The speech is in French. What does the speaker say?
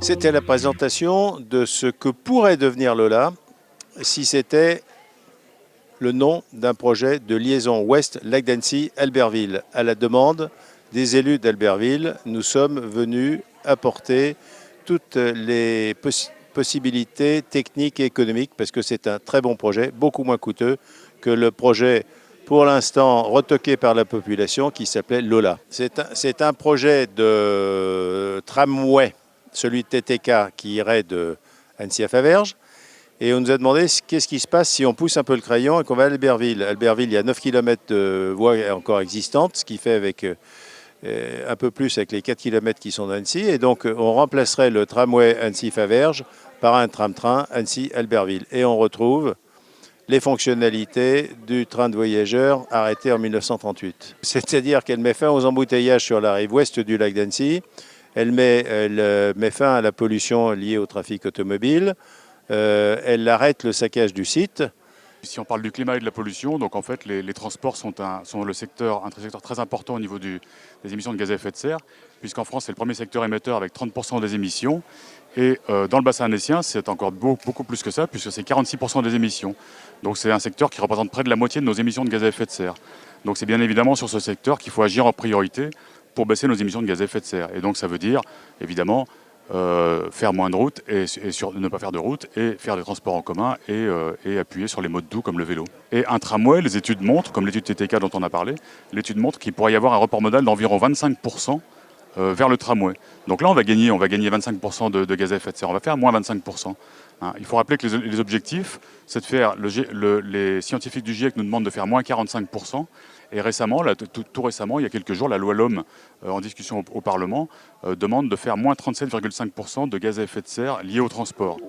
C'était la présentation de ce que pourrait devenir Lola si c'était le nom d'un projet de liaison ouest Lac d'Annecy Albertville. À la demande des élus d'Albertville, nous sommes venus apporter toutes les possibilités techniques et économiques parce que c'est un très bon projet, beaucoup moins coûteux que le projet pour l'instant retoqué par la population qui s'appelait Lola. C'est un projet de tramway, celui de TTK qui irait de Annecy à Faverges. Et on nous a demandé qu'est-ce qui se passe si on pousse un peu le crayon et qu'on va à Albertville. Albertville, il y a 9 km de voies encore existantes, ce qui fait avec un peu plus avec les 4 km qui sont d'Annecy. Et donc, on remplacerait le tramway Annecy-Faverges par un tram-train Annecy-Albertville. Et on retrouve les fonctionnalités du train de voyageurs arrêté en 1938. C'est-à-dire qu'elle met fin aux embouteillages sur la rive ouest du lac d'Annecy. Elle met fin à la pollution liée au trafic automobile. Elle arrête le saccage du site. Si on parle du climat et de la pollution, donc en fait les transports sont un secteur très important au niveau des émissions de gaz à effet de serre, puisqu'en France c'est le premier secteur émetteur avec 30% des émissions. Et dans le bassin annécien, c'est encore beaucoup plus que ça, puisque c'est 46% des émissions. Donc c'est un secteur qui représente près de la moitié de nos émissions de gaz à effet de serre. Donc c'est bien évidemment sur ce secteur qu'il faut agir en priorité pour baisser nos émissions de gaz à effet de serre. Et donc ça veut dire évidemment faire moins de routes et ne pas faire de route et faire des transports en commun et appuyer sur les modes doux comme le vélo. Et un tramway, les études montrent, comme l'étude TTK dont on a parlé, l'étude montre qu'il pourrait y avoir un report modal d'environ 25% vers le tramway. Donc là, on va gagner 25% de gaz à effet de serre. On va faire moins 25%. Hein. Il faut rappeler que les objectifs, c'est de faire, les scientifiques du GIEC nous demandent de faire moins 45%. Et récemment, tout récemment, il y a quelques jours, la loi LOM en discussion au Parlement demande de faire moins 37,5% de gaz à effet de serre liés au transport.